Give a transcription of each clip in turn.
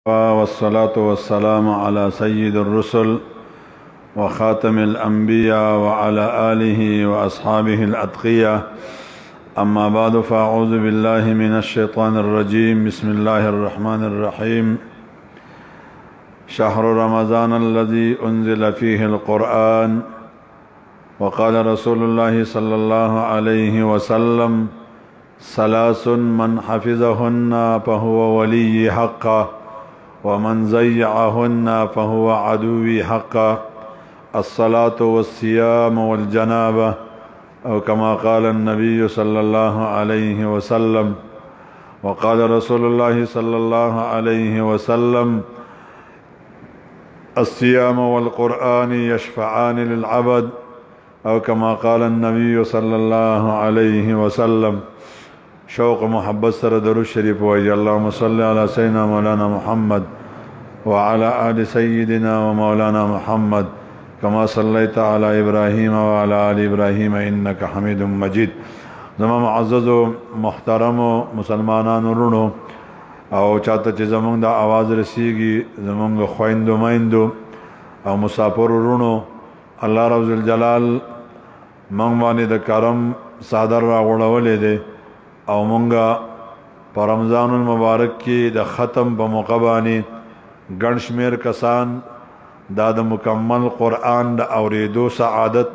والصلاة والسلام على سيد الرسل وخاتم الأنبياء وعلى آله وأصحابه الأتقياء. أما بعد، فأعوذ بالله من الشيطان الرجيم. بسم الله الرحمن الرحيم. شهر رمضان الذي أنزل فيه القرآن. وقال رسول الله صلى الله عليه وسلم: ثلاث من حفظهن فهو ولي حقا، ومن ضيعهن فهو عدوي حقا: الصلاة والصيام والجنابة، أو كما قال النبي صلى الله عليه وسلم. وقال رسول الله صلى الله عليه وسلم: الصيام والقرآن يشفعان للعبد، أو كما قال النبي صلى الله عليه وسلم. شوق محبت سر درود شریف وایي: اللهم صل على سيدنا مولانا محمد وعلى آل سيدنا ومولانا محمد كما صليت على إبراهيم وعلى آل إبراهيم إنك حميد مجيد. زما معزز و محترم و مسلمانان ورونو او چاته چې زمونږ د आवाज رسیږي، زمونږ خويندو میندو او مسافر ورونو، الله رب الجلال مونږ باندې د کرم صادر را غوړولې دي او مونږه په رمضان المبارک کې د ختم په موقع باندې ګڼ شمېر کسان دا د مکمل قرآن د اوریدو سعادت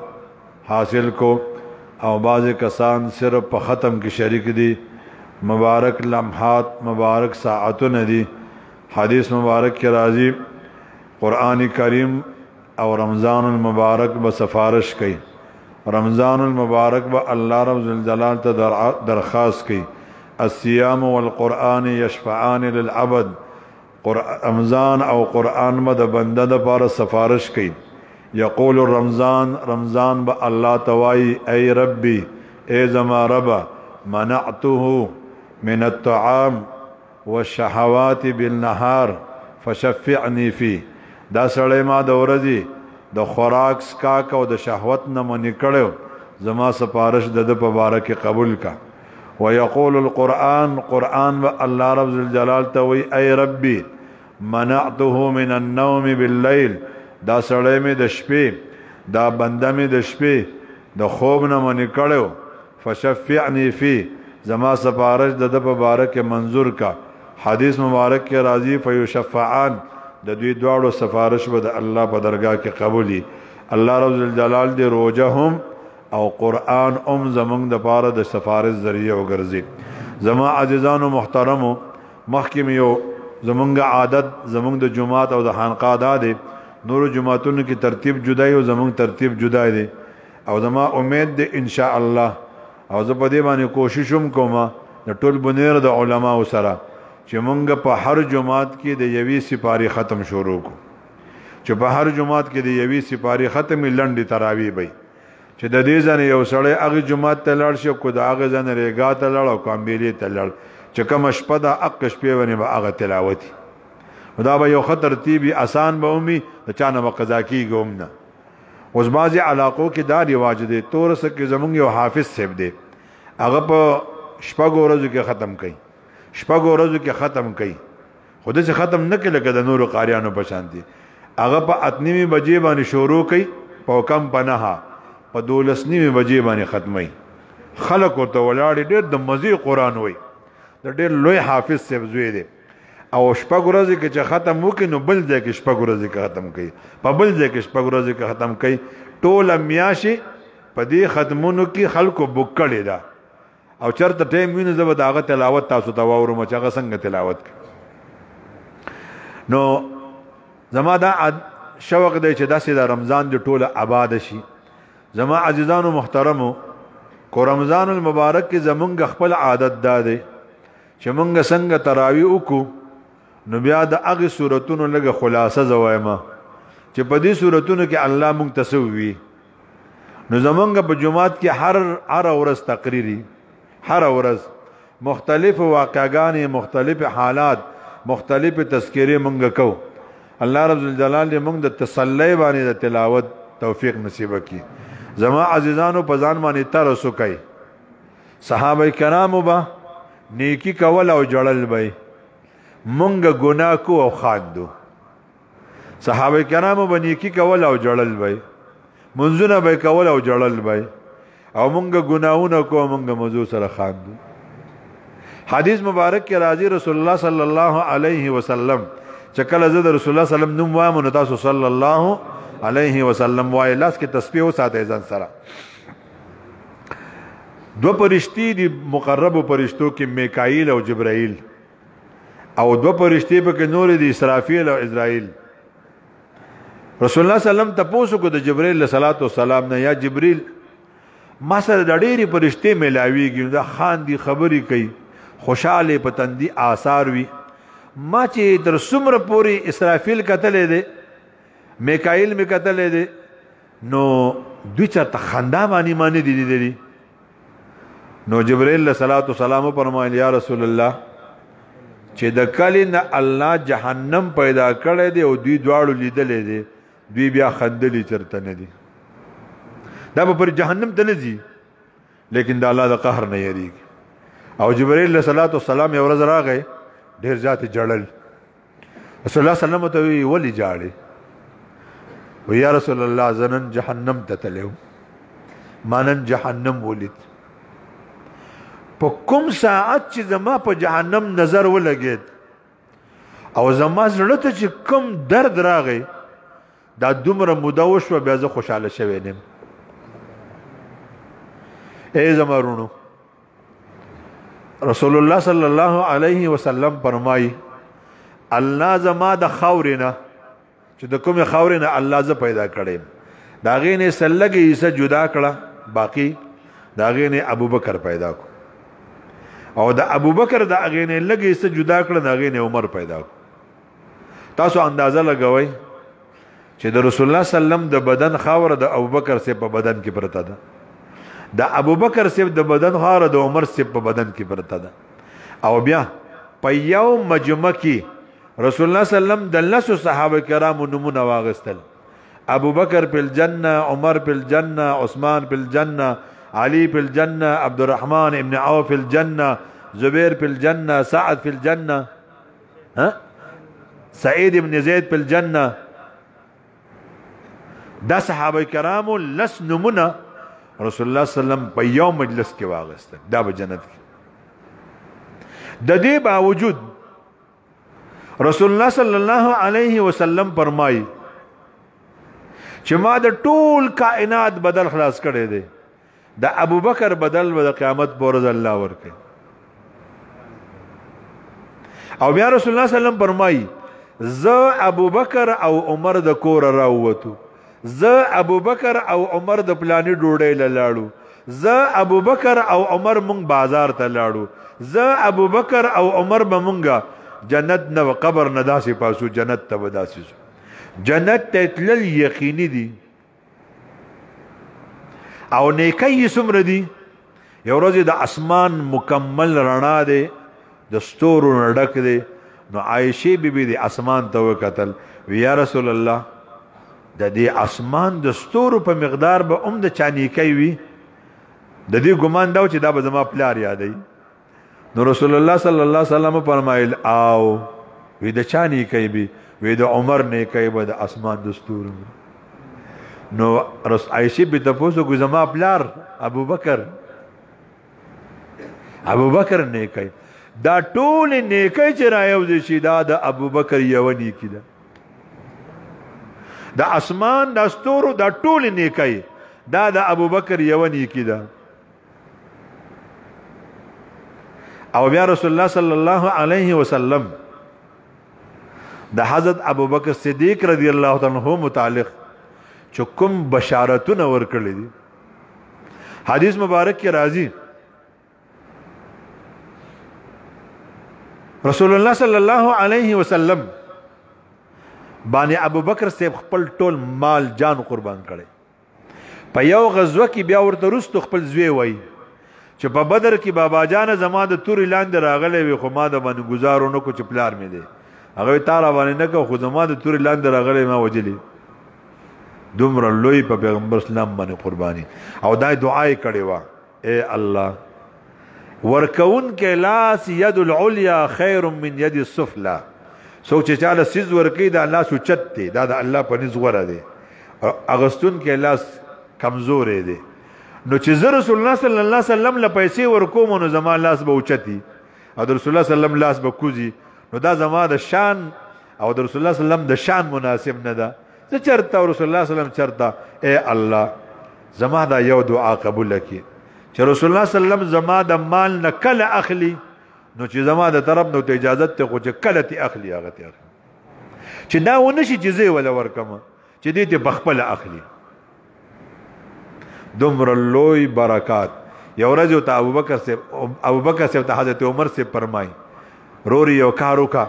حاصل کو، او بعض کسان صرف په ختم کې شریک دي. مبارک لمحات، مبارک ساعتونه دي. حدیث مبارک کې راځي قرآن کریم او رمضان المبارک به سفارش کوي. رمضان المبارک با اللہ رب الجلال تا درخواست کی: الصیام والقرآن یشفعان للعبد. رمضان او قرآن با دا بندہ دا پار سفارش کی. یقول رمضان با اللہ توائی: اے ربی، اے زما ربا، منعته من الطعام والشهوات بالنهار فشفعنی فی. دا سڑے ما دا ورزی د خوراک سکاک او د شهوت نه منی کړو، زما سفارش د په باره کې قبول کا. ويقول القرآن، قرآن و الله رب الجلال ته وی: ای ربی، منعته من النوم باللیل. دا سړی می د شپې، دا بنده می د شپې د خوب نه منی کړو، فشفعنی فی، زما سفارش د په باره کې منظور کا. حدیث مبارک کې راځي: فیشفعان، د دوی دواړو سفارش به د الله په درگاه کې قبولی. الله رب الجلال دې روزه هم او قرآن زمونږ د پاره د سفارش ذریعہ وګرځي. زما عزیزانو محترمو، مخکې یو زمونږ عادت زمونږ د جماعت او د خانقاه دا دی، نورو جماعتونو کې ترتیب جدای او زمونږ ترتیب جدای دی، او زما امید دی ان شاء الله، او زه په دې باندې کوشش هم کوم د ټول بنیر د علماو سره چې مونږ په هر جماعت کې د یوې سپاری ختم شروع کو، چې په هر جماعت کې د یوې سپاری ختم لنډې تراوی وي، چې د دې ځنه یو سړی هغه جماعت ته لاړ شي، کو د هغه ځنه ریګا ته لاړ او کامبیلې ته لاړ، چې کوم شپه د حق شپې ونی به هغه تلاوتي. دا به یو ښه ترتیبي آسان به ومي، د چا نه به قضا کېږي هم نه. اوس بعضې علاقو کې دا رواج دی، تورسه کې زمونږ یو حافظ صاحب دی، هغه په شپږو ورځو کې ختم کوي، شپږو ورځو کې ختم کوي، خو داسې ختم نه کوي لکه د نورو قاریانو په شان دي. هغه په 8:30 بجې باندې شروع کوي، په کم په 9 په 12:30 بجې باندې ختموي. خلک ورته ولاړې، ډېر د مزې قرآن وایي، د ډېر لوی حافظ صاحب زوی دی. او شپږ ورځې کې چې ختم وکړي نو بل ځای کې شپږ ورځې کې ختم کوي، په بل ځای کې شپږ ورځې کې ختم کوي. ټوله میاشتې په دې ختمونو کې خلکو بک کړې ده، او چرته ټیم ویني زه به د هغه تلاوت تاسو ته واورم چې هغه څنګه تلاوت کوي. نو زما دا شوق دی چې داسې د رمضان د ټوله آباد شي. زما عزیزانو محترمو، کو رمضان المبارک کې زمونږ خپل عادت دا دی چې مونږ څنګه تراوی وکړو، نو بیا د هغې صورتونو لږه خلاصه زه وایم چې په دې صورتونو کې الله مونږ ته څه ووي. نو زمونږ په جماعت کې هر ورځ تقریري، هر ورځ مختلف واقعګانې، مختلف حالات، مختلف تذکرې مونږ کو. الله رب الجلال دې مونږ د تسلی باندې د تلاوت توفیق نصیب کړي. زما عزیزانو په ځان باندې ترس وکئ. صحابه کرامو به نیکی کول او جړل به مونږ ګناه کو او خاندو. صحابه کرامو به نیکی کول او جړل وای، منځونه به کول او جړل وای، او مونږ ګناونه کو مونږ موضوع سره خاندو. حدیث مبارک کې راځي رسول الله صلی الله علیه وسلم چې کله زه د رسول الله صلی الله علیه وسلم نوم وایم نو تاسو صلی الله علیه وسلم وای، لاس کې تسبیح وساتئ ځان سره. دو پرشتي دي مقربو پرشتو کې میکائیل او جبرائیل، او دو پرشتي په کې نور دي اسرافیل او اسرائیل. رسول الله صلی الله علیه وسلم تاسو کو د جبرائیل علیه الصلوۃ والسلام نه، یا جبرائیل ما سره د ډېری پرشتي ملاویږي، دا خان دي خبري کوي، خوشاله پتندي آثار وي. ما چې تر څومره پوری اسرافیل کتلې دي، میکائیل می کتلې دي، نو دوی چرته خندا مانی دي. نو جبرائیل علیہ الصلوۃ والسلام فرمایل یا رسول الله چې د کلی نه الله جهنم پیدا کړی دی او دوی دواړو لیدلې دي، دوی بیا خندلی چرته نه دي. دا به پر جهنم ته نه ځي لیکن د الله د قهر نه یریږي. او جبرائیل علیہ الصلوۃ والسلام یو ورځ راغی ډېر زیات جړل. رسول الله صلی الله علیه وسلم ته وی ولې جاړې؟ و یا رسول الله زنن جهنم ته تلو، مانن جهنم ولید. په کوم ساعت چې زما په جهنم نظر ولګید او زما زړه ته چې کوم درد راغی، دا دومره موده وشوه بیا زه خوشحاله شوی نیم. ای زما رونو، رسول الله صلی الله علیه وسلم فرمای الله زما د خاورې نه چې د کومې خاورې نه الله زه پیدا کړم، د هغې نه سلګې حصه جدا کړه، باقي د هغې نه ابوبکر پیدا کړ، او د ابوبکر د هغې نه لږې حصه جدا کړه، د هغې نه عمر پیدا کړ. تاسو اندازه لګوئ چې د رسول الله صلی الله علیه وسلم د بدن خاوره د ابوبکر سے په بدن کې پرته ده، د ابوبکر سے د بدن خاوره د عمر سے په بدن کې پرته ده. او بیا په یو مجمع کې رسول الله صلی الله علیه وسلم د لسو صحابه کرامو نمونه واغستل. ابوبکر فی الجنه، عمر فی الجنه، عثمان فی الجنه، علی فی الجنه، عبد الرحمن ابن عوف فی الجنه، زبیر فی الجنه، سعد فی الجنه، سعید ابن زید فی الجنه. دا صحابه کرامو لس نمونه رسول الله صلی الله علیه وسلم په یو مجلس کې واغستل، دا به جنت کې. د دې باوجود رسول الله صلی الله علیه وسلم فرمایي چې ما د ټول کائنات بدل خلاص کړی دی، د ابوبکر بدل به د قیامت په ورځ الله ورکوي. او بیا رسول الله صلی الله علیه وسلم فرمایي زه ابوبکر او عمر د کور راووتو، زه ابوبکر او عمر د پلانی ډوډۍ لاړو، زه ابوبکر او عمر مونږ بازار ته لاړو، زه ابوبکر او عمر به مونږه جنت نه قبر نه داسې پاسو، جنت ته به داسې شو. جنت ته تلل یقیني دي. او نیکی څومره دي؟ یو ورځ د اسمان مکمل رڼا دی، د ستورو نه ډک دی. نو عایشې بیبي د اسمان ته وکتل، وی یا رسول الله د دې اسمان د ستورو په مقدار به هم د چا نیکی وي؟ د دې ګمان دا و چې دا به زما پلار یادوي. نو رسول الله صلی الله علیه وسلم فرمایل او وی د چا نیکی وي؟ وی د عمر نیکی به د اسمان د ستورو. نو عایشې بي تپوسو کو زما پلار ابوبکر نیکی، دا ټول نیکی چې رايوځي شي دا د ابوبکر یو نیکی ده. د اسمان د ستورو دا ټول نیکی دا د ابوبکر یو نیکی ده. او بیا رسول الله صلی الله علیه وسلم د حضرت ابوبکر صدیق رضی الله تعالی عنہ متعلق چې کوم بشارتونه ورکړي دي، حدیث مبارک کې راځي رسول الله صلی الله علیه وسلم باندې ابوبکر صاحب خپل ټول مال جان قربان کړي. په یو غزوه کې بیا ورته رستو خپل زوی وای چې په بدر کې بابا جان زما د توري لاندې راغلی وي، خو ما د باندې گزارو نه کو چې پلار مې دی، هغه تا را باندې نه کو، خو زما د توري لاندې راغلی ما وجلی. دومره لوی په پیغمبر اسلام باندې قرباني. او دا دعا یې کړې وه، اے الله ورکون کې لاس ید العلیا خیر من ید السفلا. څوک چې چاله سیز ورکوي دا لاس اوچت دی، دا د الله په نزد غوره دی. اغستون کې لاس کمزورې دی. نو چې زه رسول الله صلی الله علیه وسلم له پیسې ورکوم نو زما لاس به اوچتي او د رسول الله صلی الله علیه وسلم لاس به کوزي، نو دا زما د شان او د رسول الله صلی الله علیه وسلم د شان مناسب نه ده. زه چرته او رسول الله صلی الله علیه وسلم چرته، اے الله زما دا یو دعا قبول کړي چې رسول الله صلی الله علیه وسلم زما د مال نه کله اخلي، نو چې زما د طرف نو ته اجازه ته خو چې کله تی اخلي هغه تی اخلي، چې دا ونه شي چې زه ولا ورکم چې دې ته بخپل اخلي. دومره لوی برکات. یو ورځ ته ابوبکر صاحب ته حضرت عمر سے فرمای روري یو کار وکا،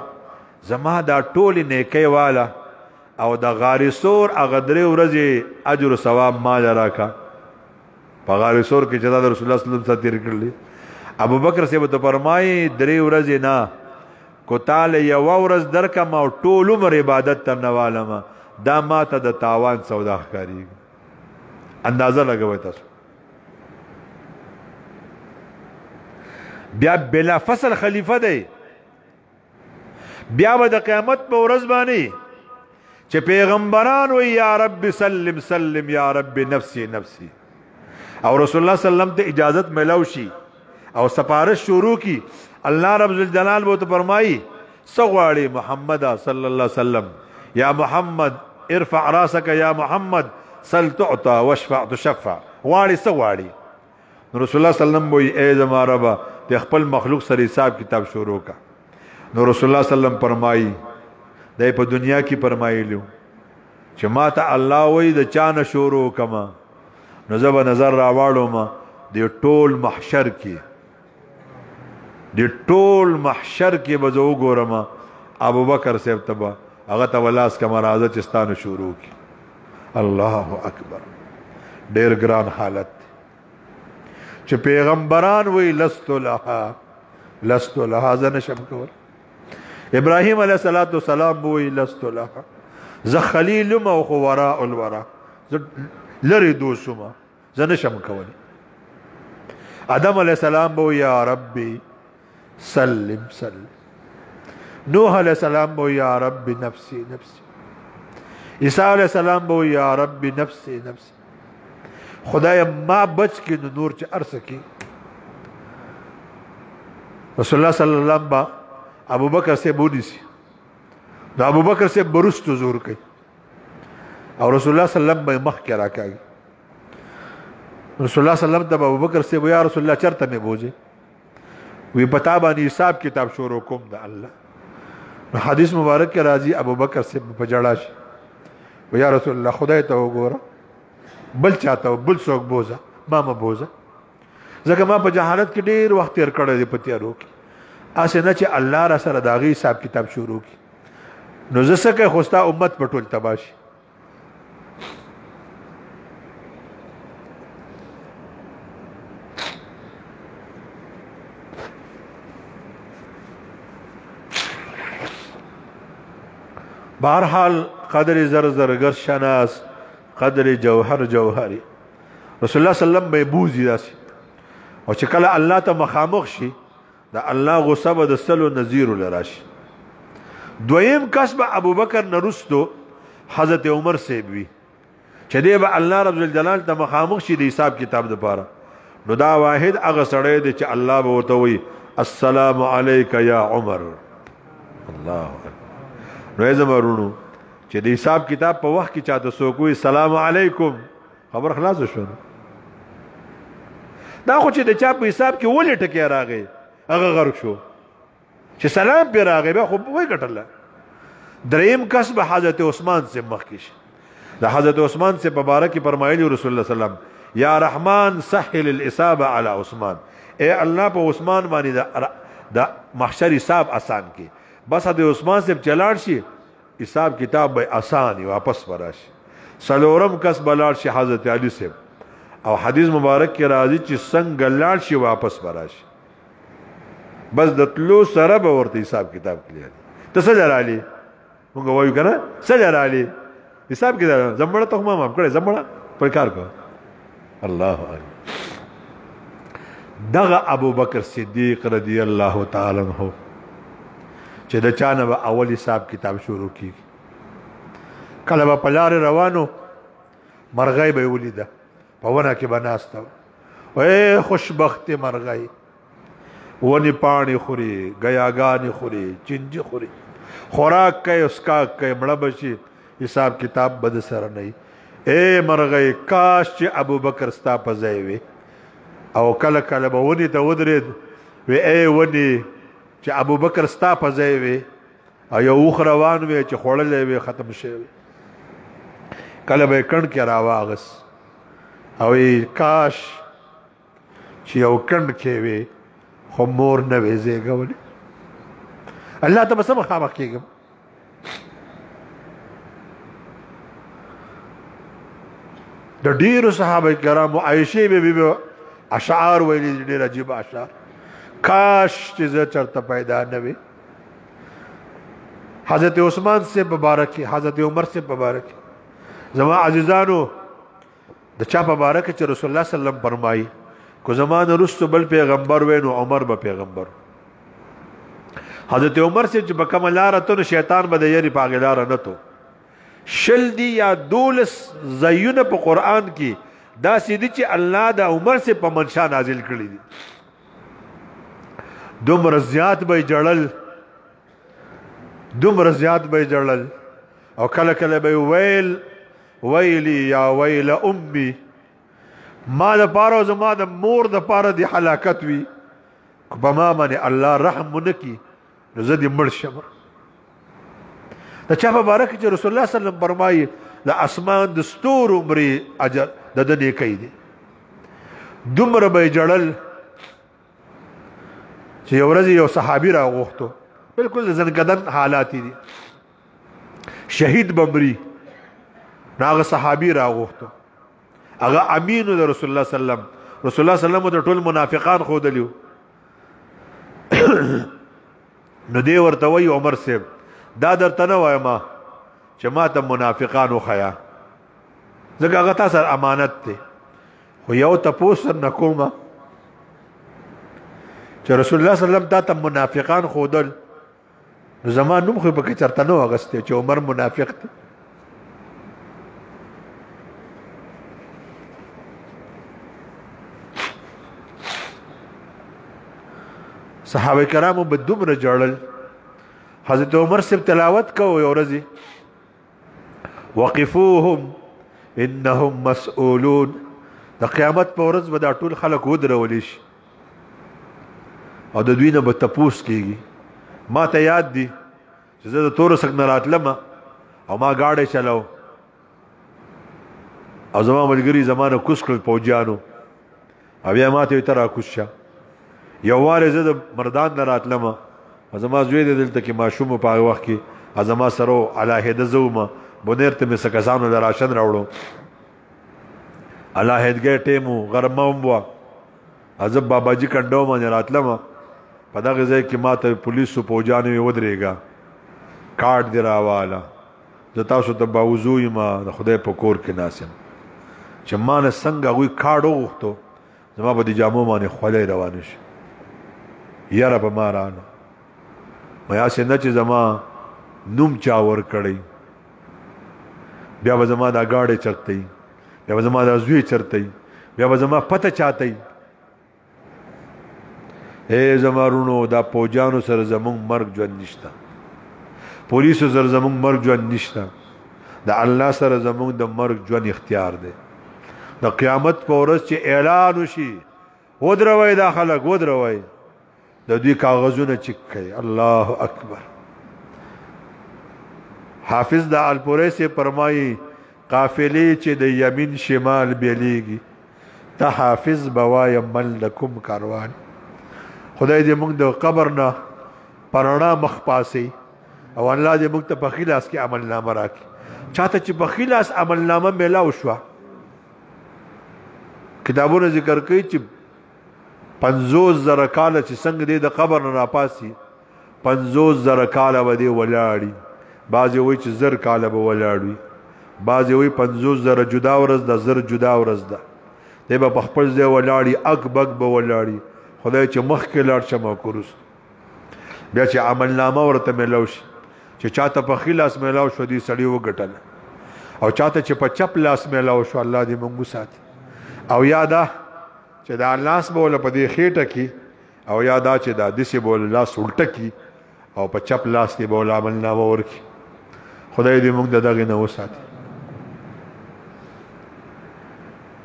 زما دا ټول نیکي والا او د غار سور هغه درې ورځې اجر او ثواب مال راکا. په غار سور کې چې دا رسول الله صلی الله علیه وسلم سره تیر کړل. ابوبکر صاحب ته فرمای 3 ورځې نه کو تعالی یو ورځ درکم او ټول عمر عبادت ته نوالم، دا ما ته د تاوان سودا ښکاری. اندازه لګوي تاسو. بیا بلا فصل خلیفہ دی. بیا به د قیامت په ورځ باندې چې پیغمبران وي یا رب سلم سلم یا رب نفسی نفسی، او رسول الله صلی الله علیه وسلم ته اجازت ملو شي او سفارش شروع کی. الله رب الجلال بو ته فرمایي سغواړي محمد صلی الله علیه وسلم یا محمد ارفع راسك یا محمد سل تعطى واشفع تشفع. غواړي سغواړي. رسول الله صلی الله علیه وسلم وي اے زما رب ته خپل مخلوق سره حساب کتاب شروع کا. نو رسول الله صلی الله علیه وسلم فرمایي دای په دنیا کې فرمایلیو چې ما ته الله وای د چانه شروع کما، نو زه به نظر راواړم د ټول محشر کې، د ټول محشر کې به زه وګورم ابوبکر صاحب ته هغه ته ولاس کما راځه چې ستانه شروع کی. الله اکبر. ډیر ګران حالت چې پیغمبران وی لست لها لست لها زه نشم کول. ابراهیم علیه السلام وی لست لها زه خلیل ما خو وراء الورا لری دوسما زه نشم کولی. آدم علیه السلام وی یا ربی سلم سلم. نوح علیه السلام وی یا ربی نفسی نفسی. عیسی علیہ السلام بو یا رب نفسی نفسی. خدای ما بچ کی نور چه عرص کی. رسول اللہ صلی اللہ علیہ وسلم با ابو بکر سے بودی سی نو ابو بکر سے برست زور کئی اور رسول اللہ صلی اللہ علیہ وسلم مخ کرا کئی. رسول اللہ صلی اللہ علیہ وسلم ابو بکر سے یا رسول اللہ چرتا میں بوجے وی پتا بانی حساب کتاب شروع کم دا اللہ. حدیث مبارک کے راضی ابو بکر سے پجڑا شی و یا رسول الله خدای ته وګوره بل چاته بل څوک بوزه ما بوزه، ځکه ما په جهالت کې ډیر وخت تیر کړی دی په تیارو کې. اسې نه چې الله را سره د هغې حساب کتاب شروع کړي نو زه څه کوې خو ستا امت په ټول تباه شي. بہرحال قدر زر زرگر شناس قدر جوهر جوهری. رسول الله صلی الله علیه وسلم به بوزي داسي او چې کله الله ته مخامخ شي دا الله غصه به د سلو نذیر لراشي. دویم کس به ابوبکر نرستو حضرت عمر سے وی چې دی به الله رب الجلال ته مخامخ شي د حساب کتاب د پاره. نو دا واحد هغه سړی دی چې الله به ورته وي السلام علیک یا عمر. الله اکبر. نو زمرونو چې د حساب کتاب په وخت کې چاته څوک وي سلام علیکم خبر خلاص شو. دا خو چې د چا په حساب کې ولې ټکی راغی هغه غرق شو چې سلام پې راغی بیا خو وایي ګټله. دریم کس به حضرت عثمان سے مخکې شي. د حضرت عثمان سے په باره کې فرمایلي رسول الله صلی الله علیه وسلم یا رحمان سهل الاصابه علی عثمان. اے الله په عثمان باندې د محشر حساب آسان کې. بس د عثمان سے چلاړ شي حساب کتاب به آسان واپس وراشي. څلورم کس بلاړ شي حضرت علی صاحب او حدیث مبارک کې راځي چې څنګه لاړ شي واپس وراشي. بس د تلو سره به ورته حساب کتاب کلیږي. ته څه جرالي موږ وایو کنه څه جرالي حساب کتاب زمړه ته ما کړې زمړه پر کار کو. الله اکبر. دغه ابو بکر صدیق رضی الله تعالی عنہ چې د چانه به اول حساب کتاب شروع کیږي کله به په لارې روانو مرغۍ به یې ولیده په ونه کې به ناسته وه خوشبختې مرغۍ ونې پاڼې خوري ګیاګانې خوري چنجي خوري خوراک کوي اسکاک کوي مړه به شي حساب کتاب به د سره نه وي اے مرغۍ کاش چې ابو بکر ستا په ځای وي او کله کله به ونې ته ودرېد وی اے ونې چې ابو بکر ستا په ځای وي او یو اوښ روان وي چې خوړلی وي ختم شوی کله به یې کڼ کې راواغست او کاش چې یو کڼ کې وي خو مور نه وي زېږولی الله ته به څه مخامخ کېږم د ډېرو صحابه کرامو عایشې بېبي اشعار ویلي دي ډېر عجیب اشعار کاش چې زه چرته پیدا نه وي حضرت عثمان سے مبارک حضرت عمر سے مبارک زما عزیزانو د چا مبارک چې رسول الله صلی الله علیه وسلم فرمایي کو زمانه رستو بل پیغمبر وینو عمر به پیغمبر حضرت عمر سے چې بکم لاره ته شیطان به د یری پاغه لاره نه تو شل دی یا دولس زیونه په قران کې دا سیدی چې الله د عمر سے په منشا نازل کړی دي دومره زیات به جړل دومره زیات به جړل او کله کله به ویل ویلی یا ویل امي ما د پاره زما د مور د پاره دی هلاکت وی په ما باندې الله رحم نکي نو زه دې مړ شم د چا مبارک چې رسول الله صلی الله علیه وسلم فرمایي د اسمان د ستورو عمرې اجر د نیکۍ دی دومره به جړل چې یو ورځ یو صحابي راغوښتو بالکل د زنکدن حالات دي شهید بمري هغه صحابي راغوښتو هغه امینو د رسول الله صلی الله علیه وسلم رسول الله صلی الله علیه وسلم د ټول منافقان خودلیو نو دی ورته وی عمر صاحب دا درته نه وایم چې ما ته منافقان وخیا ځکه هغه تاسو امانت دی خو یو تاسو نه کومه چې رسول الله صلی الله علیه وسلم دا ته منافقان خودل نو زمان نوم خو پکې چرته نه واغسته چې عمر منافق دی صحابه کرامو به دومره جړل حضرت عمر سے تلاوت کو یو ورځ وقفوهم انهم مسئولون د قیامت په ورځ به دا ټول خلک ودرول شي او د دوی نه به تپوس کېږي ما ته یاد دي چې زه د تور سک نه راتلم او ما گاډی چلو او زما ملګري زمانه کوس کړل پوجانو او بیا ما ته تر کوس شه یو واره زه د مردان نه راتلم زما زوی د دلته کې ماشوم په هغه وخت کې زما سره علاهده زومه بنیر ته مې سکسانو د راشن راوړو علاهدګۍ ټیمو غرمه هم وه زه باباجي کنډو باندې راتلم په دغه ځای کې ما ته پولیسو پوجانو یې ودرېږه کارډ دې راواله زه تاسو ته باوضو یم د خدای په کور کې ناست یم چې ما نه څنګه هغوی کارډ وغوښتو زما به د جامو باندې خولی روانه شي یاره په ما رانه یاسې نه چې زما نوم چا ورکړی بیا به زما دا ګاډی چرته بیا به زما دا زوی چرته بیا به زما پته چاته اے زما رونو دا پوجانو سره زمونږ مرګ ژوند نشته پولیسو سره زمونږ مرګ ژوند نشته د الله سره زمونږ د مرګ ژوند اختیار دی د قیامت په ورځ چې اعلان وشي ودروئ دا خلک ودروئ د دوی کاغذونه چک کړي الله اکبر حافظ د الپورې سے فرمایي قافلې چې د یمین شمال بیلیږي ته حافظ بوای من لکم کاروان خدای دې موږ د قبر نه پرانا مخ پاسي او الله دې موږ ته په خلاص کې عمل نامه راکړي چاته چې په خلاص عمل نامه ملاو شو کتابونه ذکر کوي چې 50,000 کاله چې څنګه دې د قبر نه راپاسي 50,000 کاله به دې ولاړي بعضې وایي چې 1000 کاله به ولاړ وي بعضې وایي 50,000 جدا ورځ ده 1000 جدا ورځ ده دی به په خپل ځای ولاړي اک بک به ولاړي خدای چې مخکې لاړ شم او کورست بیا چې عمل نامه ورته میلاو شي چې چاته په ښي لاس میلاو شو دې سړي وګټله او چاته چې په چپ لاس میلاو شو الله دې موږ وساتي او یاده چې دا لاس به وله په دې خېټه کې او یاده چې دا دسې به وله لاس الټه کي او په چپ لاس کې به وله عمل نامه ورکړي خدای دې موږ د دغې نه وساتي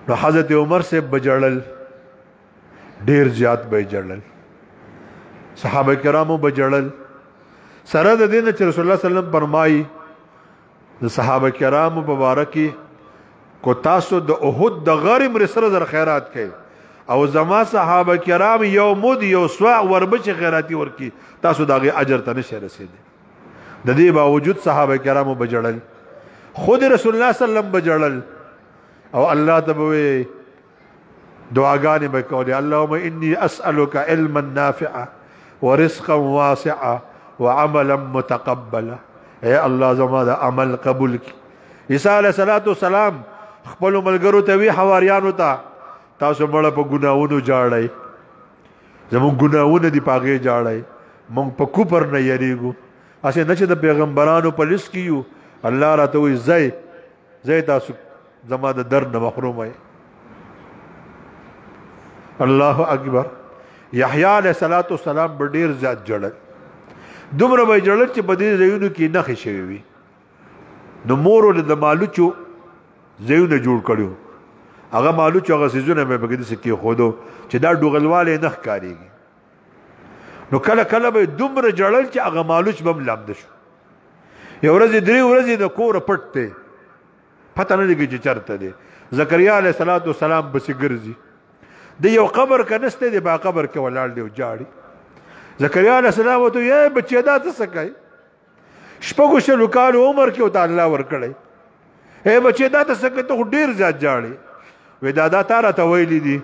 نو حضرت عمر سے بجړل ډیر زیات به جړل صحابه کرامو بجړل سره د دین چې رسول الله صلی الله علیه وسلم فرمایي د صحابه کرامو مبارکي کو تاسو د احد د غرم سره زر خیرات کړي او زما صحابه کرام یو مود یو سوا وربچ خیراتی ورکی تاسو داغه اجر ته نشه رسیدي د دې باوجود صحابه کرامو بجړل خود رسول الله صلی الله علیه وسلم بجړل او الله تبوي دعاګانې وکړي اللهم اني اسالك علما نافعا ورزقا واسعا وعملا متقبلا اے الله زما د عمل قبول کی عیسی علیه السلام خپل ملګرو ته وی حواریانو ته تاسو مړه په ګناوونو جاړئ زموږ ګناوونه دی پاګې جاړئ مونږ په کوپر نه یریږو اسه نه چې د پیغمبرانو په لیست کیو الله راته وی زئی تاسو زما د درد نه محروم وي الله اکبر یحیی علیہ السلام ډیر زیات جړل دومره به جړل چې په دې ځایونو کې نخې شوي وي نو مور ول د مالوچو ځایونه جوړ کړو هغه مالوچو هغه سيزونه مې بګې دې کې خودو چې دا ډوغلواله نخ کاریږي نو کله کله به دومره جړل چې هغه مالوچ بم لامد شو یو ورځ درې ورځې د کور پټته پته نه لګي چې چرته دی زکریا علیه السلام بس ګرځي د یو قبر کنسته دی با قبر کې ولاړ دی او جاړي زکریا علیه السلام ته یې بچی دا څه کوي شپږو شلو کالو عمر کې وته الله ورکړي اے بچی دا څه کوي ته ډیر زیات جاړي وې دا تاره ته ویلې دي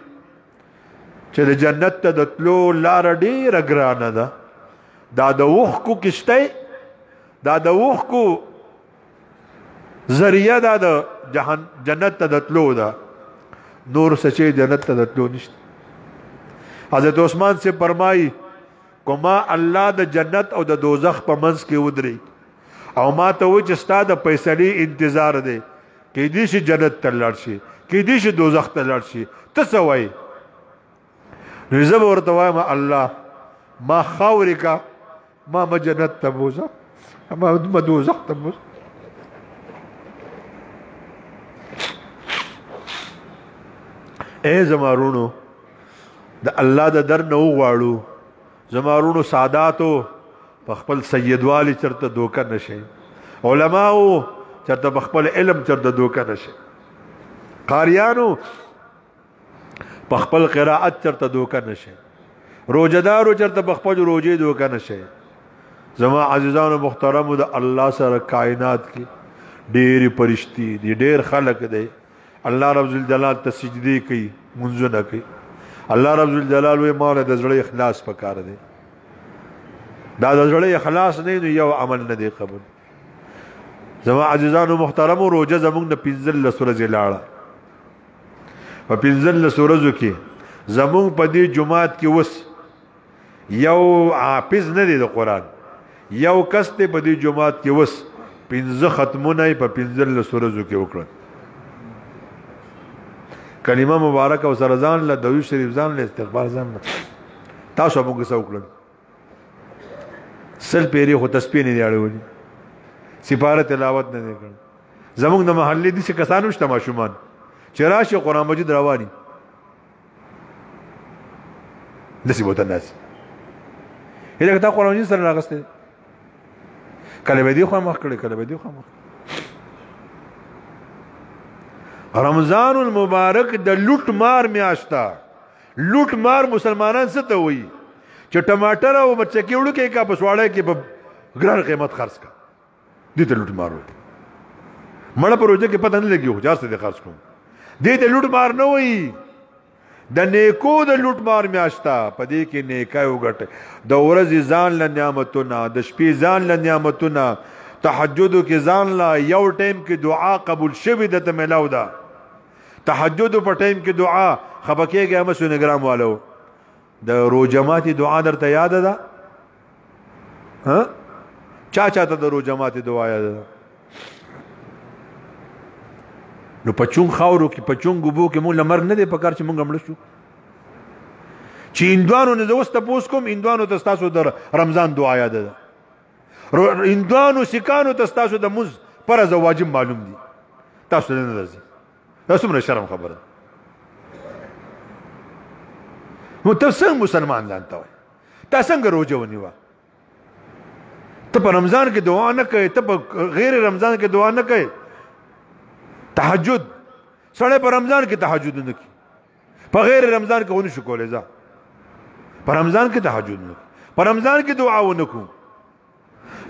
چې د جنت ته د تلو لار ډیره ګرانه ده دا د وښکو کشته دا د وښکو ذریعہ دا د جنت ته د تلو ده نور سچې جنت ته د تلو نشته حضرت عثمان سے فرمایي کوما الله د جنت او د دوزخ په منځ کې ودري او ما ته و چې ستا د فیصلې انتظار دی کې دې شي جنت ته لاړ شي کې دې شي دوزخ ته لاړ شي ته څه وایې نو زه به ورته وایم الله ما خاورې کا ما جنت ته بوځه ما دوزخ ته بوځه اے زمارونو د الله د در نه وغواړو زمارونو ساداتو په خپل سیدوالی چرته دوکه نشي علماو چرته په خپل علم چرته دوکه نشي قاریانو په خپل قرائت چرته دوکه نشي روزدارو چرته په خپل روزې دوکه نشي زما عزیزانو محترمو د الله سره کائنات کې ډېری پرشتي دي ډېر خلق دی الله رب الجلال ته سجدي کوي منځونه کوي الله رب الجلال وی مولا د زړه اخلاص پکار دی دا د زړه اخلاص نه دی یو عمل نه دی قبول زما عزیزانو محترمو روزه زمونږ نه 15 ورځې لاړه په 15 ورځو کې زمونږ په دې جمعات کې وس یو حافظ نه دی د قران یو کس ته په دې جمعات کې وس 15 ختمونه په 15 ورځو کې وکړل کلمه مبارک او سرزان له دوی شریف ځان له استغفار ځان تاسو موږ څه وکړل سل پیری خو تسبیح نه دی اړولې سپاره تلاوت نه دی کړ زموږ د محلې دي چې کسانو شته ماشومان چې راشي قرآن مجید رواني دسی بوته ناس هله کته قرآن مجید سره راغسته کله به دی خو مخ کړي کله به دی خو مخ رمضان المبارک د لوټ مار میاشتا لوټ مار مسلمانان څه ته وایي چې ټماټر او مرچکی وړو کې کا پسواړه کې په ګران قیمت خرڅ کا دې ته لوټ مار وایي مړه پروژه کې پته نه لګیو ځار څه دې خرڅ کوم دې ته لوټ مار نه وایي د نیکو د لوټ مار میاشتا په دې کې نیکای وګټه د ورځې ځان له نعمتونه د شپې ځان له نعمتونه تهجد کې ځان لا یو ټیم کې دعا قبول شوی د ته ملاو ده تهجد په ټیم کې دعا خبکیږي هم سونګرام والو د روجماتي دعا درته یاد ده؟ ها چا چاته د روجماتي دعا یاد ده؟ نو پچون خاورو کې پچون ګبو کې مونږ لمر نه دی پکار چې مونږ مړ شو. چې هندوانو نه زوست تاسو کوم هندوانو ته تاسو د رمضان دعا یاد ده؟ هندوانو سکانو ته تاسو د مز فرض او واجب معلوم دي، تاسو نه درځي. تاسو څومره شرم خبره. نو ته څنګه مسلمان ځان ته وایي؟ تا څنګه روزه ونیوه؟ ته په رمضان کې دعا نه کوې، ته په غیر رمضان کې دعا نه کوې. تهجد سړی په رمضان کې تهجد نه کوي، په غیر رمضان کې ونه شو کولی. ځه په رمضان کې تهجد نه کوي، په رمضان کې دعا ونه کوو.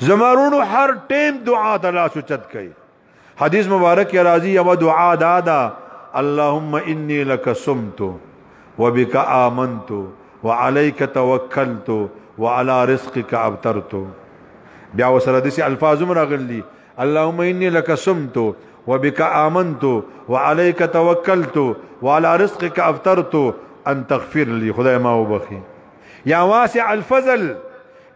زمارونو هر ټیم دعا ته لاس اوچت کوي. حدیث مبارک کې راځي یوه دعا دا ده: اللهم انی لک صمت وبک آمنت وعلیک توکلت وعلى رزقک ابترت. بیا ورسره داسې الفاظ هم راغلي: اللهم انی لک صمت وبك آمنت وعليك توكلت وعلى رزقك افطرت ان تغفر لي. خدای ما وبخي. یا واسع الفضل،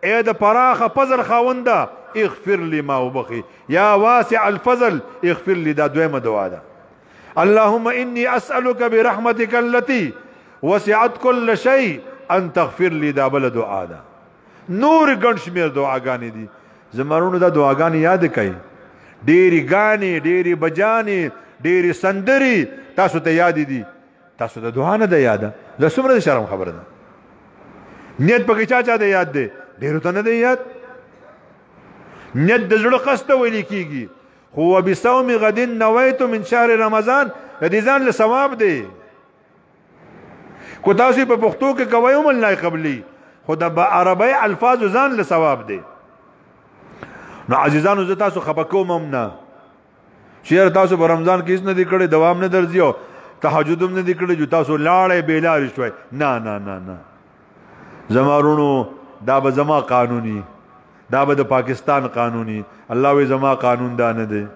اے د پراخه فضل خاونده، اغفر لي ما وبخي. یا واسع الفضل اغفر لي. دا دویمه دعا ده. اللهم اني اسالك برحمتك التي وسعت كل شيء ان تغفر لي. دا بل دعا ده. نور ګڼ شمېر دعاګانې دي. زمرونو دا دعاګانې یاد کړئ. ډېری ګانې، ډېری بجانې، ډېری سندرې تاسو ته یاد دي، تاسو ته دعا نه ده یاده. دا څومره د شرم خبره ده. نیت پکې چا چا ته یاد دی؟ ډېرو ته نه دی یاد. نیت د زړه قصد ته ویل کېږي. خو وبصوم غد نویت من شهر رمضان، د دې ځان له ثواب دی. کو تاسو په پښتو کې کوئ هم الله قبلي، خو د عربی الفاظو ځان له ثواب دی. نو عزیزانو زه تاسو خفه کوم هم نه چې تاسو په رمضان کې هیڅ نه دي کړی، دوام نه درځي او تهجد هم نه دي کړی چې تاسو لاړې بې لارې شوئ. نه نه نه نه، زما وروڼو دا به زما قانوني، دا به د پاکستان قانوني. الله وی زما قانون دا نه دی.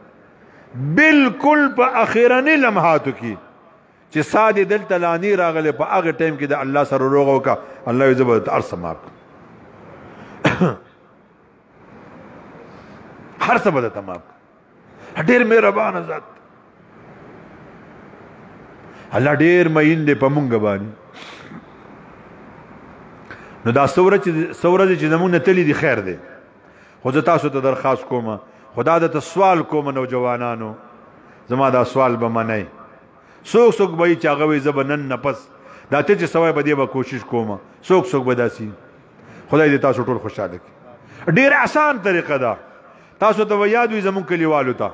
بالکل په اخرني لمحاتو کې چې سا دې دلته لاني راغلی، په هغه ټایم کې د الله سره روغه وکړه. الله وی زه به درته هر څه معاف کړم، هر څه به درته معاف کړم. ډېر مهربانه ذات الله، ډېر مین دی په مونږ باندې. نو دا څو ورځې چې زمونږ نه تلي دي خیر دی. خو زه تاسو ته درخواست کوم، خدا درته سوال کوم نوجوانانو، زما دا سوال به منئ. څوک څوک به وایي چې هغه وایي زه به نن نه پس دا ته چې سوی به دې به کوشش کوم. څوک څوک به داسې. خدای دې تاسو ټول خوشحاله کړي. ډېر آسان طریقه ده. تاسو ته یاد وي زمونږ کلیوالو ته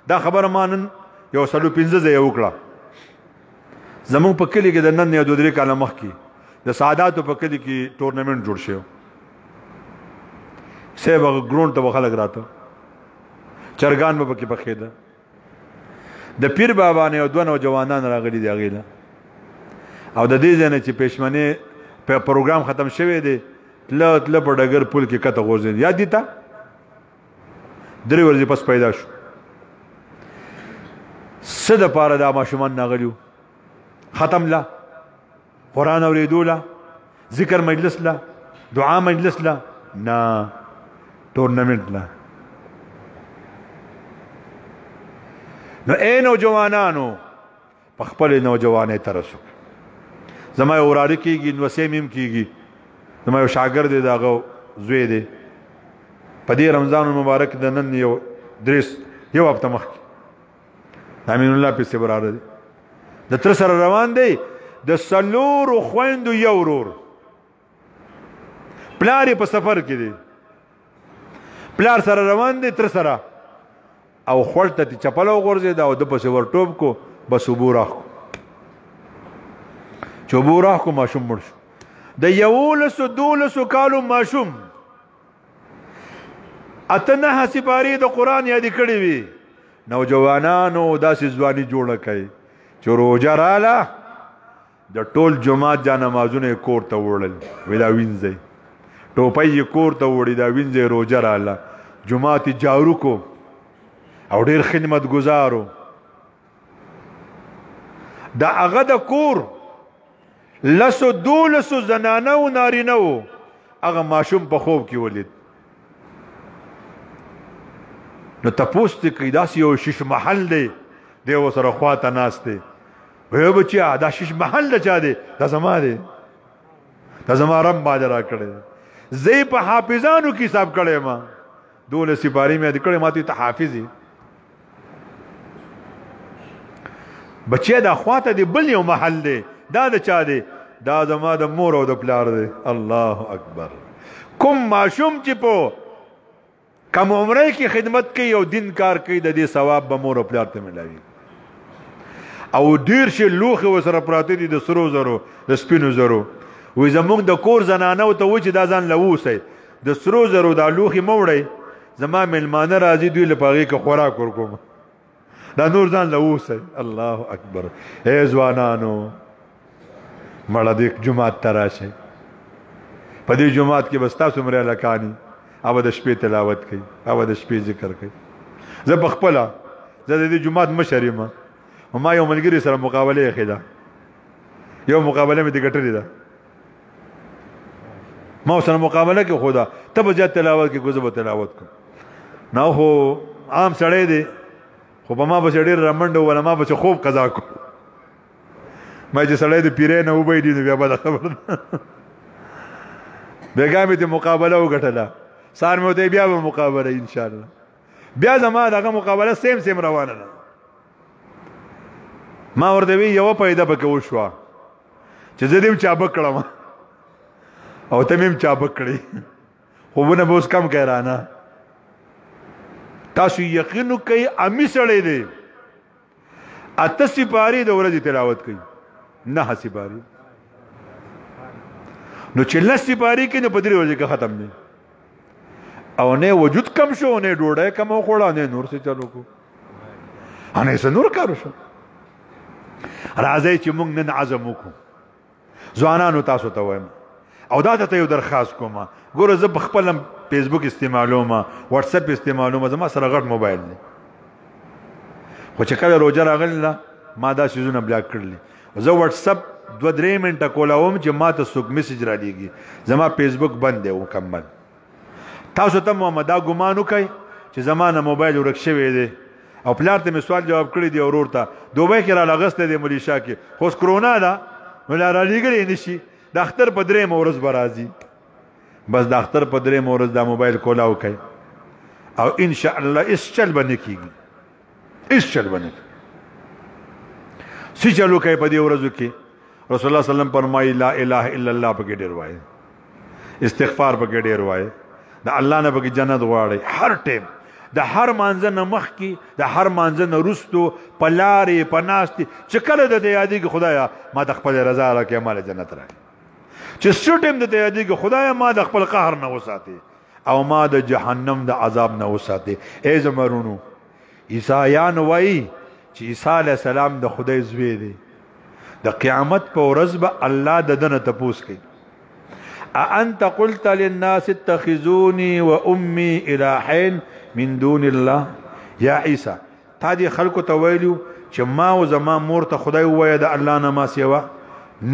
دا خبره ما نن یو 15 ځایه وکړه. زمونږ په کلي کې د نن یو 2-3 کاله مخکې د سعاداتو په کلي کې ټورنمنټ جوړ شو. صاحب هغه ګراونډ ته به خلک راته، چرګان به پکې پخېده. د پیر بابا نه یو 2 نوجوانان راغلي دي هغې له، او د دې ځای نه چې پېشمنې په پروګرام ختم شوی دی، تله تله په ډګر پل کې کته غورځېد. یاد دي ته 3 ورځې پس پیدا شو. څه دپاره دا ماشومان راغلي وو؟ ختم له، قرآن اورېدو له، ذکر مجلس له، دعا مجلس له؟ نه، ټورنمنټ له. نو اے نوجوانانو، په خپلې نوجوانۍ ته رسو. زما یو وراره کېږي، نوسۍ مې هم کېږي، زما یو شاګرد دی، د هغه زوی دی. په دې رمضان المبارک د نن یو هفته مخکې د امین الله پیسې براره دی، د تره سره روان دی. د 4 خویندو یو ورور، پلار یې په سفر کې دی، پلار سره روان دی تره سره، او خوړ ته چپله وغورځېده او ده پسې ور ټوپ کو، بس اوبو راښکو. چې اوبو راښکو ماشوم مړ شو. د 11-12 کالو ماشوم 8-9 سپارې د قرآن یادې کړې وي. نوجوانانو داسې ځواني جوړه کړئ چې روژه راله د ټول جماعت جا نمازونه یې کور ته وړل، وی دا وینځئ. ټوپۍ یې کور ته وړي، دا وینځئ. روژه راله جماعت یې جارو کو او ډېر خدمت گزارو. د هغه د کور لسو دولسو زنانه و نارینه و هغه ماشوم په خوب کې ولید نو تپوس دې کوي داسې یو شیش محل دی دی ورسره خواته ناست دی وی بچیا دا شیش محل د چا دی دا زما دی دا زما رب باندې را کړی زه په حافظانو کې حساب کړی ما 12 سپاری مې د کړی ما ته حافظ بچیا دا خواته دی بل یو محل دی دا د چا دی دا زما د مور او د پلار دی الله اکبر کوم ماشوم چې په کم عمره کې خدمت کوي او دین کار کوي د دې ثواب به مور او پلار ته ملاوي او ډیر شي لوخه وسره پراته دي د سرو زرو د سپینو زرو وې زمونږ د کور زنانه او ته و چې دا ځان لووسي د سرو زرو دا لوخي موړی زما ملمانه راځي دوی لپاره کې خوراک ورکوم دا نور ځان لووسي الله اکبر اے ځوانانو مړه دې جمعات ته راشئ په دې جمعات کې بس تاسو مړه لکانی او د شپې تلاوت کوي او د شپې ذکر کوي زه په خپله زه د دې جمعات مشر یم ما یو ملګري سره مقابله یې ده یو مقابله مې دې ګټلې ده ما سره مقابله کې خدا ته به زیات تلاوت کې ګوزه به تلاوت کوم نو خو عام سړی دی خو په ما به ډېر رامنډه وله ما به خوب قضا کو ما چې سړی د پیرې نه وبیدي نو بیا به خبر بیګا مې ته مقابله وګټله سار مې ورته بیا به مقابله انشاءالله بیا زما دغه مقابله سیم روانه ده ما ورته وی یو پیدا پکې وشوه چې زه دې چابک کړم او ته مې چابک کړې خوبونه به اوس کم کوي رانه تاسو یقین کوئ امی سړی دی 8 سپارې د ورځې تلاوت کوي 9 سپارې نو چې 10 سپارې کوي نو په 3 ورځې کې ختم دي او نه وجود کم شو نه ډوډۍ کم وخوړه نه نور څه چلو کو انه څه نور کارو شو راځي چې موږ نن عزم وکړو ځوانانو تاسو ته وایم او دا ته یو درخواست کوم ګوره زه خپل فیسبوک استعمالوم واتس اپ استعمالوم زما سره غټ موبایل دی خو چې کله روزه راغله ما دا شیزونه بلاک کړل زه واتس اپ 2-3 منټه کولاوم چې ما ته څوک میسج را لېږي زما فیسبوک بند دی مکمل تاسو ته محمد دا ګمان وکئ چې زمانه موبایل ورک شوی دی او پلار ته مې سوال جواب کړی دی اورور ته دوبۍ کې را لغسته دی ملیشا کې خو کرونا ده نو را لېږلی نشي د اختر په 3 ورځ به راځي بس د اختر په 3 ورځ دا موبایل کولاو کوي او ان شاء الله اس چل بنه کیږي اس چل بنه سی چلو کوي په دې ورځو کې رسول الله صلی الله علیه وسلم فرمایي لا اله الا الله پکې ډېر وایي استغفار پکې ډېر وایي د الله نه پکې جنت غواړي هر ټیم د هر مانځه نه مخکې د هر مانځه نه وروستو په لارې په ناستې چې کله درته یادېږي خدایه ما د خپل رضا راکړې ما له جنت راکړې چې څه ټیم درته یادېږي خدایه ما د خپل قهر نه وساتې او ما د جهنم د عذاب نه وساتې ای زمرونو عیسایان وایي چې عیسی علیه السلام د خدای زوی دی د قیامت په ورځ به الله د ده نه تپوس کوي أأنت قلت للناس اتخذوني وأمي إلهين من دون الله یا عیسی تا دې خلکو ته ویلو چې ما او زما مور ته خدای ووایه د الله نه ما سیوا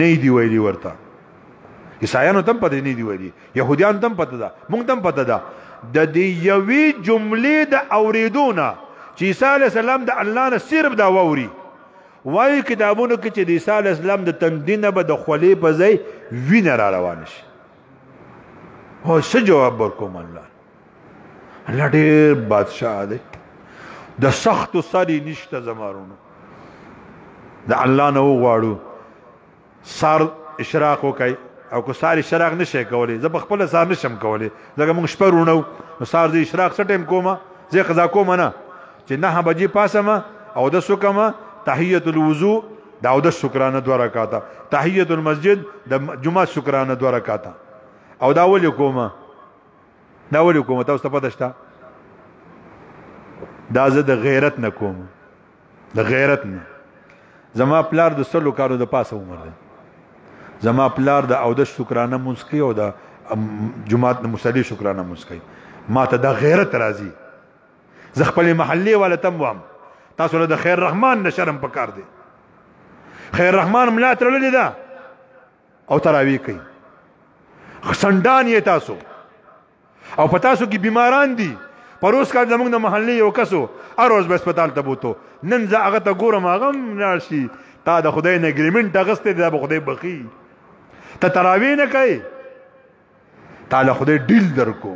نه دی ویلي ورته عیسایانو ته هم پته نه دی ویلي یهودیانو ته هم پته ده موږ ته هم پته ده د دې یوې جملې د اورېدو نه چې عیسی علیه السلام د الله نه صرف دا واوري وایي کتابونو کې چې د عیسی علیه السلام د تندي نه به د خولې په ځای وینه را روانه شي هو څه جواب ورکوم الله الله ډېر بادشاه دی د سختو سرې نشته زمارونو د الله نه وغواړو سار اشراق وکئ او که سار اشراق نشئ کولی زه په خپله سار نشم کولی ځکه موږ شپه رونو نو سار زه اشراق څه ټایم کومه زه قضا کومه نه چې 9 بجې پاسمه اودس وکمه تحیت الوضو د اودس شکرانه 2 رکعاته تحیت المسجد د جمعه شکرانه 2 رکعاته او دا ولې کومه تاسو ته پته شته دا زه د غیرت نه کوم د غیرت نه زما پلار د 100 کالو د پاسه عمر دی زما پلار د اودس شکرانه مونځ کوي او د جمعات د مصلي شکرانه مونځ کوي ما ته د غیرت راځي زه خپل محلي والا تم وام تاسو له د خیر رحمان نه شرم پکار دی خیر رحمان ملا ترلې ده او تراوی کوي سندان یې تاسو او په تاسو کې بیماران دي پروس کال زمونږ د محلې یو کسو هر ورځ به هسپتال ته بوتو نن زه هغه ته ګورم هغه هم لاړ شي تا د خدای نه اګریمنټ اخیستی دی دا به خدای بخي ته تراوی نه کوې تا له خدای ډیل درکو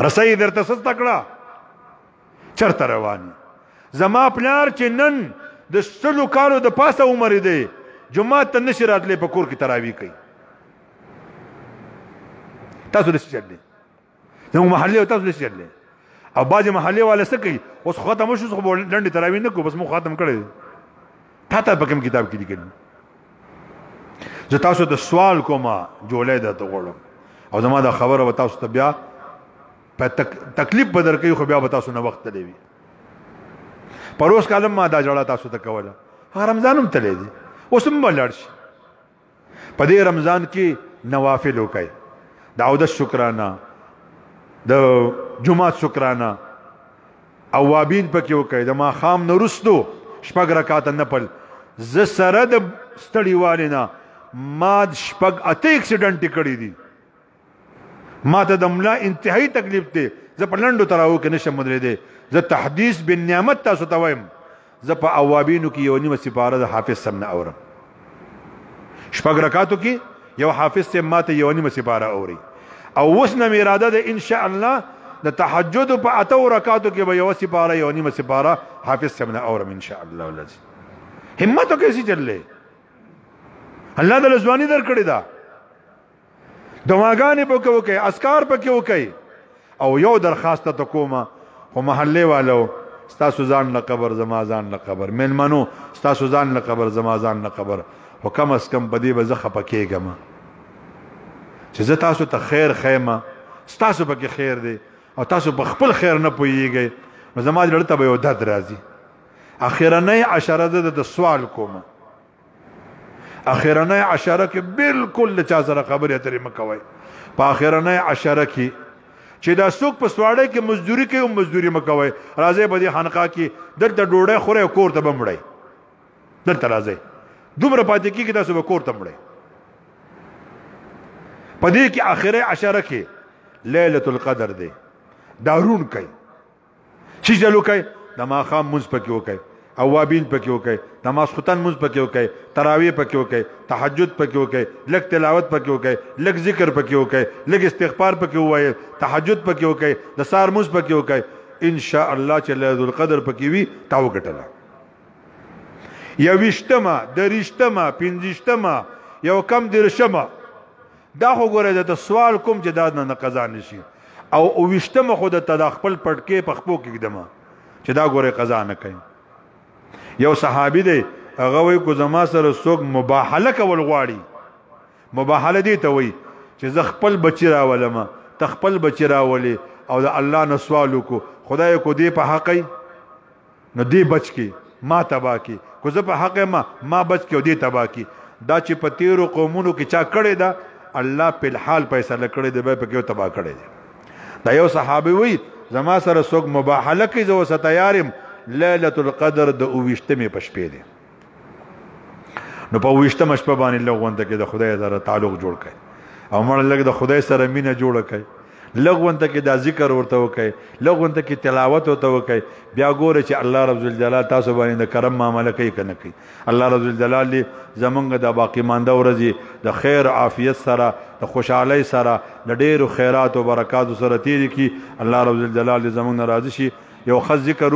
رسۍ درته څه زده کړه چرته روان زما پلار چې نن د 100 کالو د پاسه عمر دی جمعات ته نشي راتلی په کور کې تراوی کوي تاسو داسې چل دی زموږ محلې او تاسو داسې چل دی او بعضې محلې والا څه کوي اوس ختم شو خو به لنډې تراوی نه کوو بس موږ ختم کړی دی تا ته په کوم کتاب کې لیکلي زه تاسو ته سوال کومه جولی درته غواړم او زما دا خبره به تاسو ته بیا په تکلیف به درکوي خو بیا به تاسو نه وخت تلی وي پروس کالم ما دا جړه تاسو ته کوله هغه رمضان هم تلی دی اوس هم به لاړ شي په دې رمضان کې نوافل وکئ د اودس شکرانه د جمعات شکرانه اوابین پکې وکئ د ماښام نه وروستو 6 رکعاته نفل زه سره د ستړیوالي نه ما 6 8 اکسیډنټ کړي دي ما ته د ملا انتهایی تکلیف دی زه په لنډو تراوو کې نشم مدرېدی زه تحدیث بالنعمت تاسو ته وایم زه په اوابینو کې یو نیمه سپاره د حافظ صاحب نه اورم 6 رکعاتو کې یو حافظ صاحب ما ته یو نیمه سپاره اوري او اوس نه مې اراده ده ان شاء الله د تهجد په 8 رکعاتو کې به یو سپاره یو نیمه سپاره حافظ صاحب نه اورم ان شاء الله ولذي همت کیسي چللې الله د لزوانی در کړی دا دعاګانې پکې وکئ اذکار پکې وکئ او یو درخواست ته کومه خو محلې والو ستاسو ځان له قبر زما ځان له قبر مېلمنو ستاسو ځان له قبر زما ځان له قبر خو کم از کم په دې به زه خفه کېږم چې زه تاسو ته خیر خیمه ستاسو پکې خیر دی او تاسو په خپل خیر نه پوهیږئ نو زما زړه ته به یو درد راځي اخرنۍ عشره زه د سوال کوم اخرنۍ عشره کې بالکل له چا سره خبرې اترې مه کوئ په اخرنۍ عشره کې چې دا څوک په سواړی کې مزدوري کوي هم مزدوري مه کوئ راځئ په دې خانقاه کې دلته ډوډۍ خورئ او کور ته به مړئ دلته راځئ دومره پاتې کېږي تاسو به کور ته مړئ په دې کې آخرۍ عشره کې لیلة القدر دی دارون کوي چې چلو کوي د ماښام مونځ پکې وکئ اوابین پکې وکئ د ماسخوتن مونځ پکې وکئ تراویح پکې وکئ تهجد پکې وکئ لږ تلاوت پکې وکئ لږ ذکر پکې وکئ لږ استغفار پکې ووایئ تهجد پکې وکئ د سهار مونځ پکې وکئ ان شاء الله چې لیلة القدر پکې وي تا وګټله 20مه 30مه 50مه یو کم 30مه دا خو ګوره درته سوال کوم چې دا نه قضا نشي او 20مه خو درته دا خپل پټکې په خپو کې ږدمه چې دا ګوره قضا نه کوي یو صحابي دی هغه وایي کو زما سره څوک مباهله کول غواړي مباهله دې ته وایي چې زه خپل بچي راولمه ته خپل بچي راولې او د الله نه سوال وکړو خدای کو دې په حق نو دې بچ کې ما تبا کې کو زه په حق ما بچ کې او دې تبا کې دا چې په تیرو قومونو کې چا کړی دا الله په الحال فیصله کړی دی به په کې تبا کړی دی دا یو صحابي وایي زما سره څوک مباهله کوي زه اوسه تیار یم لیلة القدر د 28مې په شپې دی نو په 28مه شپه باندې لږ غونته کې د خدای سره تعلق جوړ کړئ او مړ لږ د خدای سره مینه جوړه کړئ لږ غونته کې دا ذکر ورته وکړئ لږ غونته کې تلاوت ورته وکړئ بیا ګوره چې الله رب الجلال تاسو باندې د کرم معامله کوي که نه کوي الله رب الجلال دې زمونږ د باقي مانده ورځې د خیر عافیت سره د خوشحالۍ سره د ډېرو خیرات و برکاتو سره تېرې کړي الله رب الجلال دې زمونږ نه راضي شي یو ښه ذکر